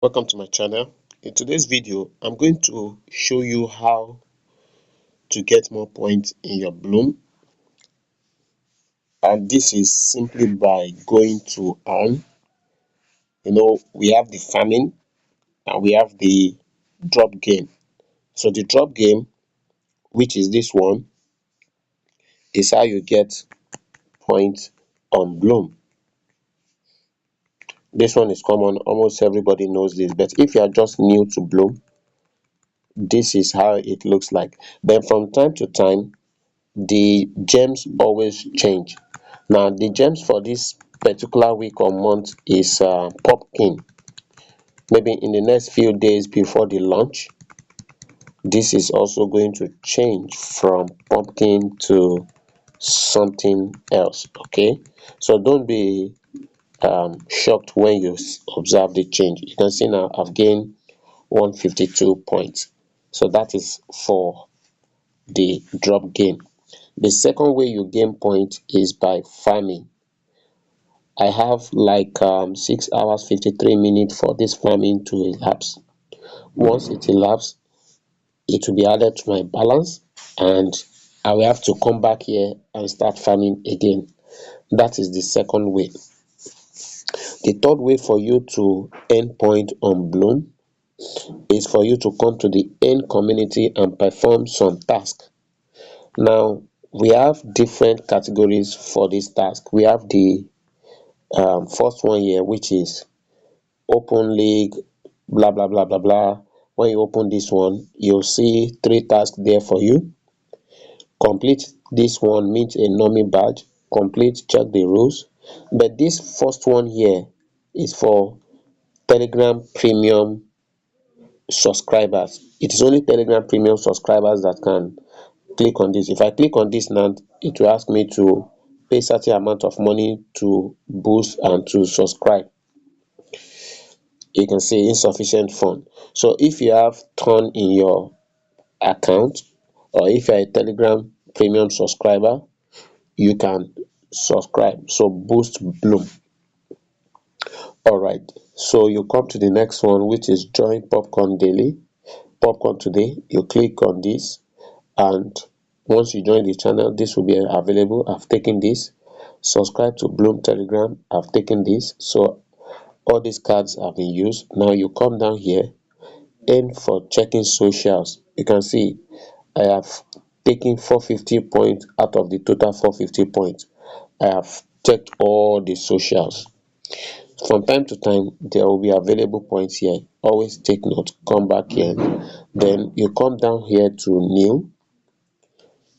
Welcome to my channel. In today's video, I'm going to show you how to get more points in your Bloom, and this is simply by going to earn. We have the farming and we have the drop game. So the drop game, which is this one, is how you get points on Bloom. This one is common, almost everybody knows this, but if you are just new to Bloom, this is how it looks like. Then from time to time, the gems always change. Now the gems for this particular week or month is pumpkin. Maybe in the next few days before the launch, this is also going to change from pumpkin to something else. Okay, so don't be shocked when you observe the change. You can see now I've gained 152 points. So that is for the drop game. The second way you gain points is by farming. I have like 6 hours 53 minutes for this farming to elapse. Once it elapses, it will be added to my balance and I will have to come back here and start farming again. That is the second way. The third way for you to earn point on Bloom is for you to come to the earn community and perform some task. Now we have different categories for this task. We have the first one here, which is open league, blah blah blah blah blah. When you open this one, you'll see 3 tasks there for you. Complete this one, meet a normie badge. Complete, check the rules. But this first one here is for Telegram premium subscribers. It is only Telegram premium subscribers that can click on this. If I click on this now, it will ask me to pay certain amount of money to boost and to subscribe. You can see insufficient fund. So if you have ton in your account, or if you're a Telegram premium subscriber, you can subscribe. So boost Bloom. All right, so you come to the next one, which is join popcorn daily, popcorn today. You click on this, and once you join the channel, this will be available. I've taken this. Subscribe to Bloom Telegram. I've taken this. So all these cards have been used. Now you come down here, aim for checking socials. You can see I have taken 450 points out of the total 450 points. I have checked all the socials. From time to time, there will be available points here. Always take note. Come back here. Then you come down here to new.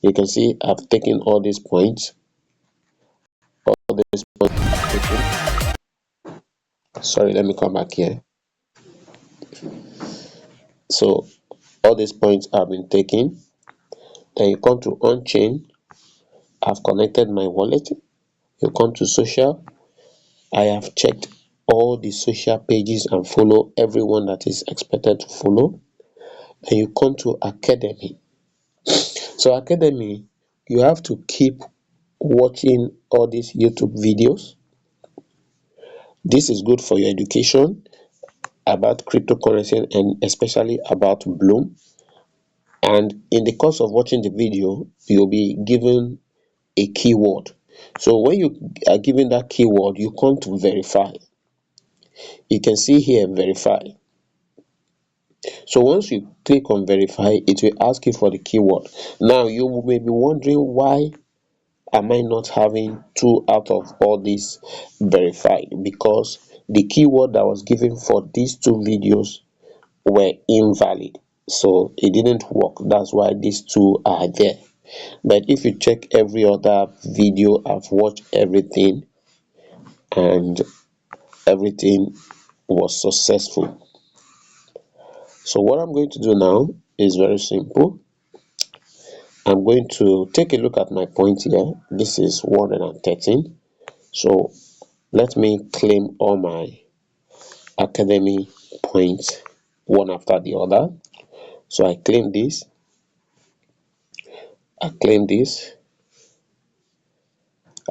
You can see I've taken all these points. All these points taken. Sorry, let me come back here. So all these points have been taken. Then you come to on chain. I've connected my wallet. You come to social. I have checked all the social pages and follow everyone that is expected to follow. And you come to academy. So academy, you have to keep watching all these YouTube videos. This is good for your education about cryptocurrency and especially about Bloom. And in the course of watching the video, you'll be given a keyword. So when you are given that keyword, you come to verify. You can see here verify. So once you click on verify, it will ask you for the keyword. Now you may be wondering, why am I not having 2 out of all these verified? Because the keyword that was given for these 2 videos were invalid, so it didn't work. That's why these 2 are there. But if you check every other video, I've watched everything and everything was successful. So what I'm going to do now is very simple. I'm going to take a look at my point here. This is 113. So let me claim all my academy points one after the other. So I claim this, I claim this,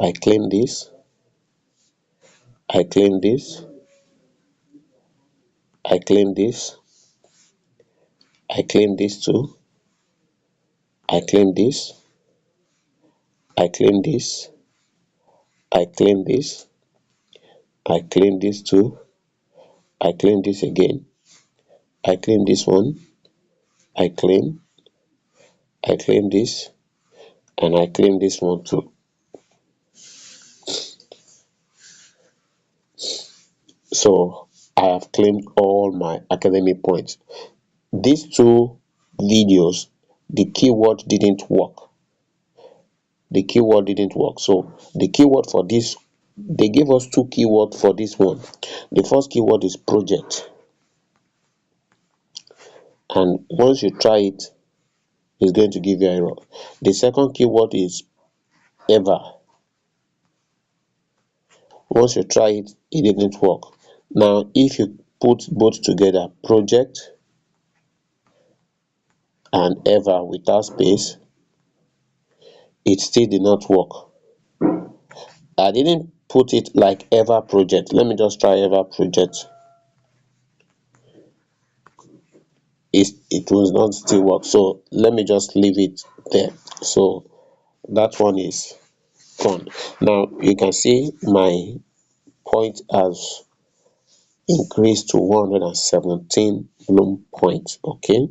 I claim this, I claim this, I claim this, I claim this too, I claim this, I claim this, I claim this, I claim this too, I claim this again, I claim this one, I claim this, and I claim this one too. So I have claimed all my academic points. These two videos, the keyword didn't work. The keyword didn't work. So the keyword for this, they gave us two keywords for this one. The first keyword is project, and once you try it, it's going to give you error. The second keyword is ever. Once you try it, it didn't work. Now if you put both together, project and ever without space, it still did not work. I didn't put it like ever project. Let me just try ever project. It will not still work. So let me just leave it there. So that one is gone. Now you can see my point has increased to 117 Bloom points. Okay.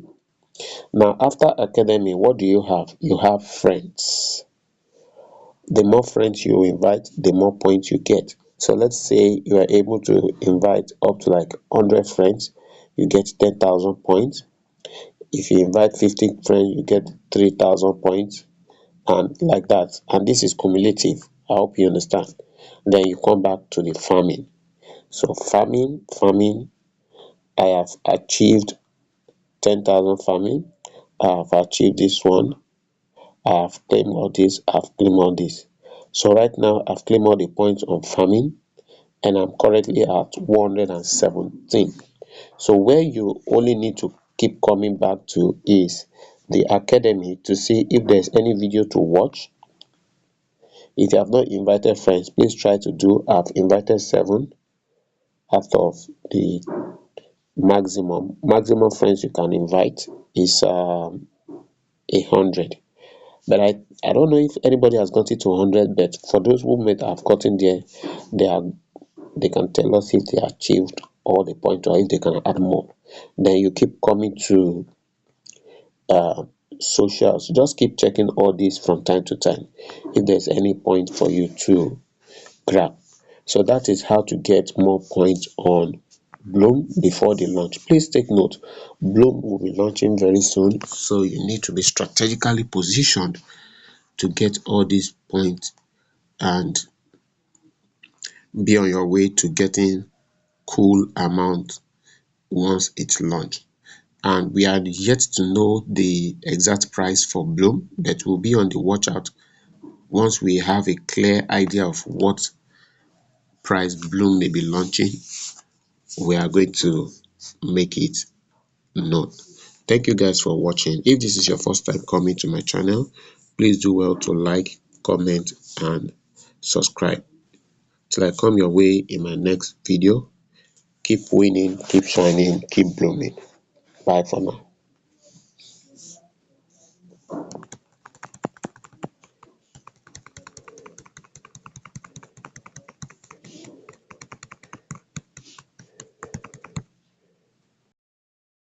Now after academy, what do you have? You have friends. The more friends you invite, the more points you get. So let's say you are able to invite up to like 100 friends, you get 10,000 points. If you invite 50 friends, you get 3,000 points, and like that. And this is cumulative. I hope you understand. Then you come back to the farming. So farming, I have achieved 10,000 farming. I have achieved this one. I have claimed all this. I've claimed all this. So right now, I've claimed all the points on farming, and I'm currently at 117. So where you only need to keep coming back to is the academy to see if there's any video to watch. If you have not invited friends, please try to do. I've invited 7 out of the maximum friends you can invite is 100. But I don't know if anybody has gotten to 100, but for those who might have gotten there, they are they can tell us if they achieved all the points or if they can add more. Then you keep coming to uh, socials. Just keep checking all these from time to time if there's any point for you to grab. So that is how to get more points on Bloom before the launch. Please take note, Bloom will be launching very soon, so you need to be strategically positioned to get all these points and be on your way to getting cool amount once it's launched. And we are yet to know the exact price for Bloom, but we'll be on the watch out. Once we have a clear idea of what price Bloom may be launching, we are going to make it known. Thank you guys for watching. If this is your first time coming to my channel, please do well to like, comment, and subscribe. Till I come your way in my next video, keep winning, keep shining, keep blooming. Bye for now.